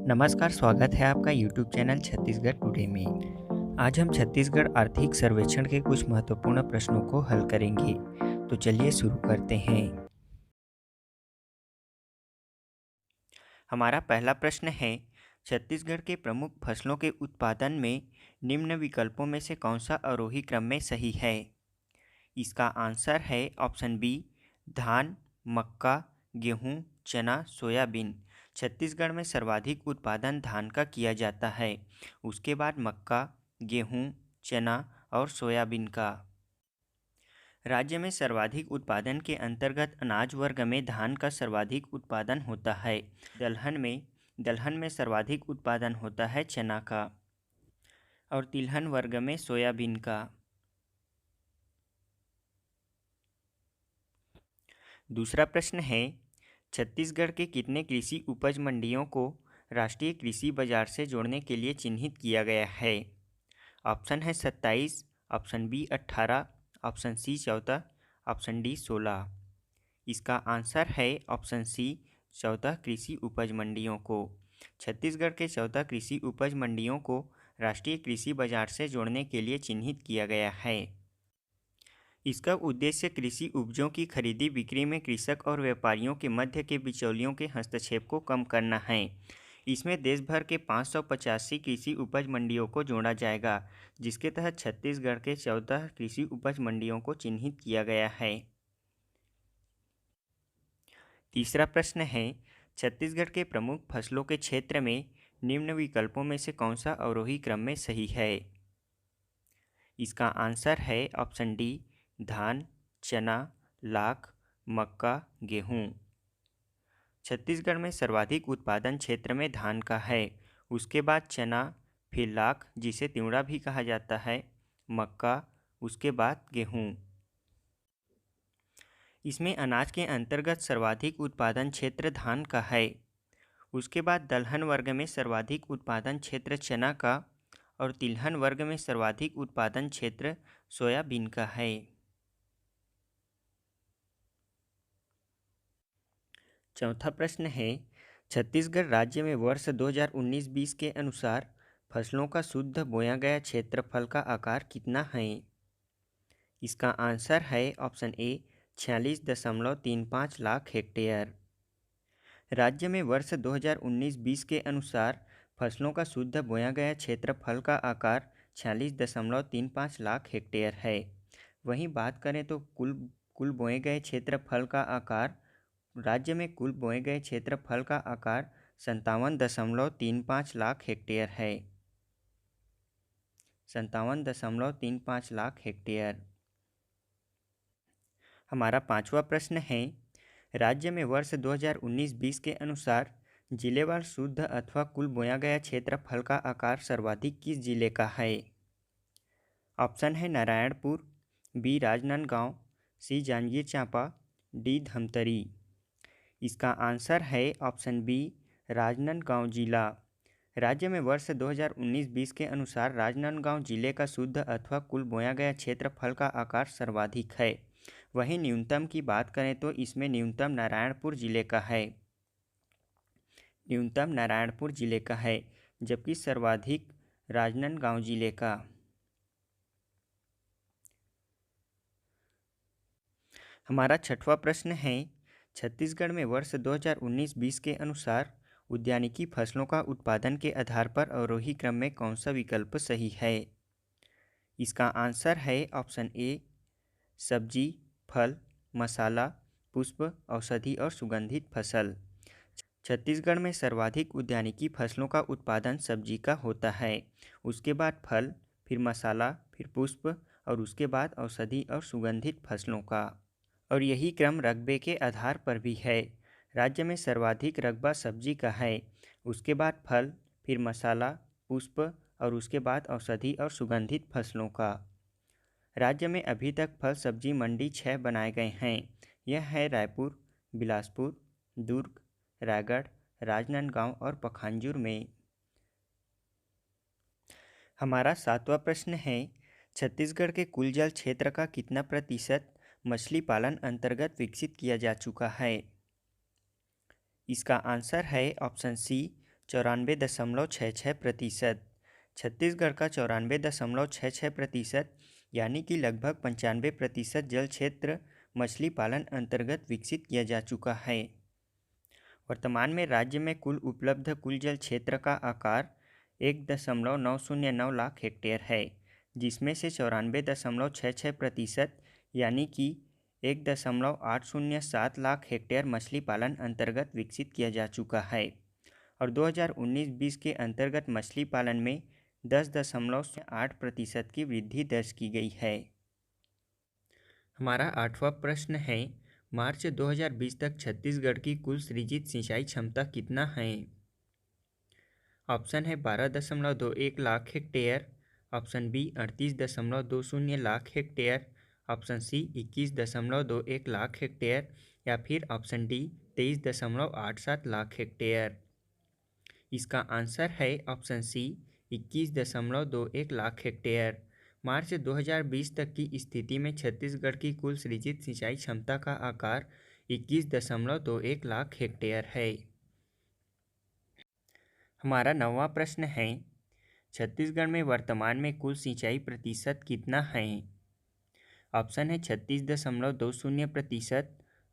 नमस्कार, स्वागत है आपका यूट्यूब चैनल छत्तीसगढ़ टुडे में। आज हम छत्तीसगढ़ आर्थिक सर्वेक्षण के कुछ महत्वपूर्ण प्रश्नों को हल करेंगे। तो चलिए शुरू करते हैं। हमारा पहला प्रश्न है, छत्तीसगढ़ के प्रमुख फसलों के उत्पादन में निम्न विकल्पों में से कौन सा आरोही क्रम में सही है? इसका आंसर है ऑप्शन बी, धान, मक्का, गेहूं, चना, सोयाबीन। छत्तीसगढ़ में सर्वाधिक उत्पादन धान का किया जाता है, उसके बाद मक्का, गेहूं, चना और सोयाबीन का। राज्य में सर्वाधिक उत्पादन के अंतर्गत अनाज वर्ग में धान का सर्वाधिक उत्पादन होता है। दलहन में सर्वाधिक उत्पादन होता है चना का और तिलहन वर्ग में सोयाबीन का। दूसरा प्रश्न है, छत्तीसगढ़ के कितने कृषि उपज मंडियों को राष्ट्रीय कृषि बाजार से जोड़ने के लिए चिन्हित किया गया है? ऑप्शन है 27, option B 18, option C 14, option D 16। इसका आंसर है ऑप्शन सी 14 कृषि उपज मंडियों को। छत्तीसगढ़ के 14 कृषि उपज मंडियों को राष्ट्रीय कृषि बाजार से जोड़ने के लिए चिन्हित किया गया है। इसका उद्देश्य कृषि उपजों की खरीदी बिक्री में कृषक और व्यापारियों के मध्य के बिचौलियों के हस्तक्षेप को कम करना है। इसमें देश भर के 585 कृषि उपज मंडियों को जोड़ा जाएगा, जिसके तहत छत्तीसगढ़ के 14 कृषि उपज मंडियों को चिन्हित किया गया है। तीसरा प्रश्न है, छत्तीसगढ़ के प्रमुख फसलों के क्षेत्र में निम्न विकल्पों में से कौन सा अवरोही क्रम में सही है? इसका आंसर है ऑप्शन डी, धान, चना, लाख, मक्का, गेहूं। छत्तीसगढ़ में सर्वाधिक उत्पादन क्षेत्र में धान का है, उसके बाद चना, फिर लाख जिसे तिवड़ा भी कहा जाता है, मक्का, उसके बाद गेहूं। इसमें अनाज के अंतर्गत सर्वाधिक उत्पादन क्षेत्र धान का है, उसके बाद दलहन वर्ग में सर्वाधिक उत्पादन क्षेत्र चना का और तिलहन वर्ग में सर्वाधिक उत्पादन क्षेत्र सोयाबीन का है। चौथा प्रश्न है, छत्तीसगढ़ राज्य में वर्ष 2019-20 के अनुसार फसलों का शुद्ध बोया गया क्षेत्रफल का आकार कितना है? इसका आंसर है ऑप्शन ए, 46.35 लाख हेक्टेयर। राज्य में वर्ष 2019-20 के अनुसार फसलों का शुद्ध बोया गया क्षेत्रफल का आकार 46.35 लाख हेक्टेयर है। वहीं बात करें तो कुल बोए गए क्षेत्रफल का आकार, राज्य में कुल बोए गए क्षेत्रफल का आकार 57.35 लाख हेक्टेयर है। 57.35 लाख हेक्टेयर। हमारा पांचवा प्रश्न है, राज्य में वर्ष 2019-20 के अनुसार जिलेवार शुद्ध अथवा कुल बोया गया क्षेत्रफल का आकार सर्वाधिक किस जिले का है? ऑप्शन है नारायणपुर, बी राजनांदगांव, सी जांजगीर चांपा, डी धमतरी। इसका आंसर है ऑप्शन बी, राजनांदगांव जिला। राज्य में वर्ष 2019-20 के अनुसार राजनांदगांव जिले का शुद्ध अथवा कुल बोया गया क्षेत्रफल का आकार सर्वाधिक है। वहीं न्यूनतम की बात करें तो इसमें न्यूनतम नारायणपुर जिले का है, जबकि सर्वाधिक राजनांदगांव जिले का। हमारा छठवां प्रश्न है, छत्तीसगढ़ में वर्ष 2019-20 के अनुसार उद्यानिकी फसलों का उत्पादन के आधार पर अवरोही क्रम में कौन सा विकल्प सही है? इसका आंसर है ऑप्शन ए, सब्जी, फल, मसाला, पुष्प, औषधि और सुगंधित फसल। छत्तीसगढ़ में सर्वाधिक उद्यानिकी फसलों का उत्पादन सब्जी का होता है, उसके बाद फल, फिर मसाला, फिर पुष्प और उसके बाद औषधि और सुगंधित फसलों का। और यही क्रम रकबे के आधार पर भी है। राज्य में सर्वाधिक रकबा सब्जी का है, उसके बाद फल, फिर मसाला, पुष्प और उसके बाद औषधि और सुगंधित फसलों का। राज्य में अभी तक फल सब्जी मंडी 6 बनाए गए हैं। यह है रायपुर, बिलासपुर, दुर्ग, रायगढ़, राजनांदगांव और पखांजूर में। हमारा सातवां प्रश्न है, छत्तीसगढ़ के कुल जल क्षेत्र का कितना प्रतिशत मछली पालन अंतर्गत विकसित किया जा चुका है? इसका आंसर है ऑप्शन सी, 94.66%। छत्तीसगढ़ का 94.66% यानी कि लगभग 95% जल क्षेत्र मछली पालन अंतर्गत विकसित किया जा चुका है। वर्तमान में राज्य में कुल उपलब्ध कुल जल क्षेत्र का आकार 1.909 लाख हेक्टेयर है, जिसमें से 94.66% यानी कि 1.807 लाख हेक्टेयर मछली पालन अंतर्गत विकसित किया जा चुका है और 2019-20 के अंतर्गत मछली पालन में 10.8% की वृद्धि दर्ज की गई है। हमारा 8वां प्रश्न है, मार्च 2020 तक छत्तीसगढ़ की कुल सृजित सिंचाई क्षमता कितना है? ऑप्शन है 12.21 lakh hectare, option B 38.20 lakh hectare, option C 21.21 lakh hectare या फिर ऑप्शन डी 23.87 लाख हेक्टेयर। इसका आंसर है ऑप्शन सी 21.21 लाख हेक्टेयर। मार्च 2020 तक की स्थिति में छत्तीसगढ़ की कुल सृजित सिंचाई क्षमता का आकार 21.21 लाख हेक्टेयर है। हमारा 9वां प्रश्न है, छत्तीसगढ़ में वर्तमान में कुल सिंचाई प्रतिशत कितना है? ऑप्शन है 36.20%,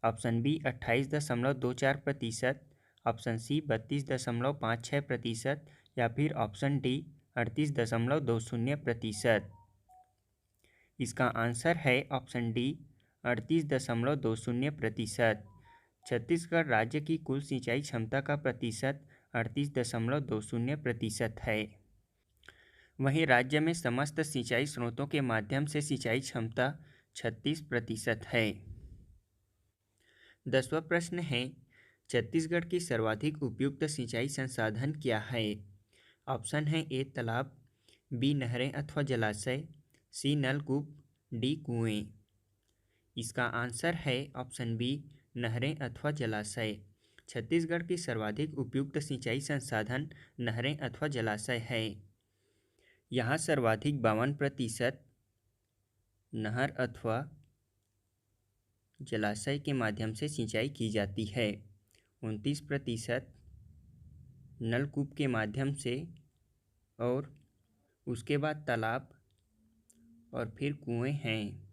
ऑप्शन बी 28.24%, ऑप्शन सी 32.56% या फिर ऑप्शन डी 38.20%। इसका आंसर है ऑप्शन डी 38.20%। छत्तीसगढ़ राज्य की कुल सिंचाई क्षमता का प्रतिशत 38.20% है। वहीं राज्य में समस्त सिंचाई स्रोतों के माध्यम से सिंचाई क्षमता 36% है। 10वां प्रश्न है, छत्तीसगढ़ की सर्वाधिक उपयुक्त सिंचाई संसाधन क्या है? ऑप्शन है ए तालाब, बी नहरें अथवा जलाशय, सी नलकूप, डी कुएं। इसका आंसर है ऑप्शन बी नहरें अथवा जलाशय। छत्तीसगढ़ की सर्वाधिक उपयुक्त सिंचाई संसाधन नहरें अथवा जलाशय है। यहाँ सर्वाधिक 52% नहर अथवा जलाशय के माध्यम से सिंचाई की जाती है, 29% नलकूप के माध्यम से और उसके बाद तालाब और फिर कुएं हैं।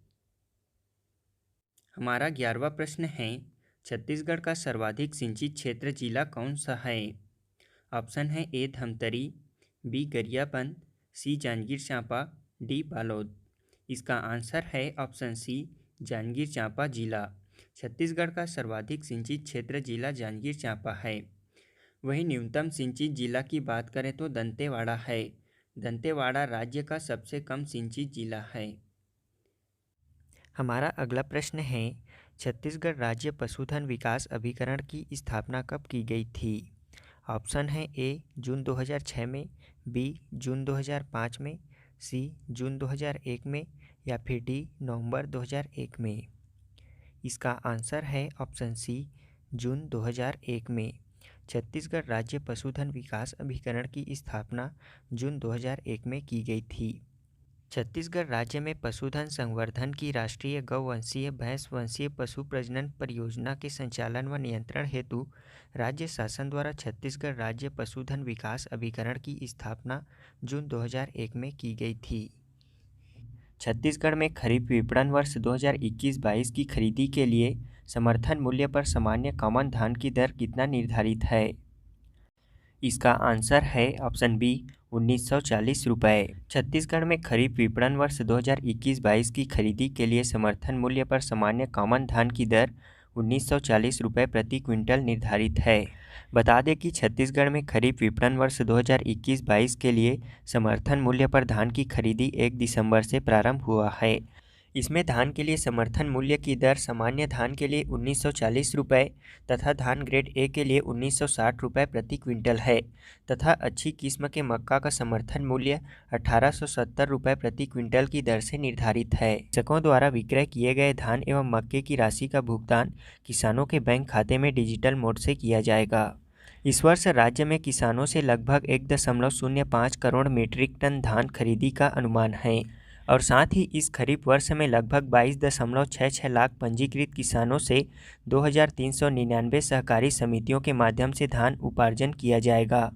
हमारा 11वां प्रश्न है, छत्तीसगढ़ का सर्वाधिक सिंचित क्षेत्र जिला कौन सा है? ऑप्शन है ए धमतरी, बी गरियाबंद, सी जांजगीर चांपा, डी बालोद। इसका आंसर है ऑप्शन सी जांजगीर चांपा जिला। छत्तीसगढ़ का सर्वाधिक सिंचित क्षेत्र जिला जांजगीर चांपा है। वहीं न्यूनतम सिंचित जिला की बात करें तो दंतेवाड़ा है। दंतेवाड़ा राज्य का सबसे कम सिंचित जिला है। हमारा अगला प्रश्न है, छत्तीसगढ़ राज्य पशुधन विकास अभिकरण की स्थापना कब की गई थी? ऑप्शन है ए जून 2006 में, बी जून 2005 में, सी जून 2001 में या फिर डी नवंबर 2001 में। इसका आंसर है ऑप्शन सी जून 2001 में। छत्तीसगढ़ राज्य पशुधन विकास अभिकरण की स्थापना जून 2001 में की गई थी। छत्तीसगढ़ राज्य में पशुधन संवर्धन की राष्ट्रीय गौवंशीय भैंस वंशीय पशु प्रजनन परियोजना के संचालन व नियंत्रण हेतु राज्य शासन द्वारा छत्तीसगढ़ राज्य पशुधन विकास अभिकरण की स्थापना जून 2001 में की गई थी। छत्तीसगढ़ में खरीफ विपणन वर्ष 2021-22 की खरीदी के लिए समर्थन मूल्य पर सामान्य कॉमन धान की दर कितना निर्धारित है? इसका आंसर है ऑप्शन बी 1940 रुपये। छत्तीसगढ़ में खरीफ विपणन वर्ष 2021-22 की खरीदी के लिए समर्थन मूल्य पर सामान्य कॉमन धान की दर 1940 रुपये प्रति क्विंटल निर्धारित है। बता दें कि छत्तीसगढ़ में खरीफ विपणन वर्ष 2021-22 के लिए समर्थन मूल्य पर धान की खरीदी 1 दिसंबर से प्रारंभ हुआ है। इसमें धान के लिए समर्थन मूल्य की दर सामान्य धान के लिए 1940 रुपये तथा धान ग्रेड ए के लिए 1960 रुपये प्रति क्विंटल है तथा अच्छी किस्म के मक्का का समर्थन मूल्य 1870 रुपये प्रति क्विंटल की दर से निर्धारित है। कृषकों द्वारा विक्रय किए गए धान एवं मक्के की राशि का भुगतान किसानों के बैंक खाते में डिजिटल मोड से किया जाएगा। इस वर्ष राज्य में किसानों से लगभग 1.05 करोड़ मीट्रिक टन धान खरीदी का अनुमान है और साथ ही इस खरीफ वर्ष में लगभग 22.66 लाख पंजीकृत किसानों से 2399 सहकारी समितियों के माध्यम से धान उपार्जन किया जाएगा।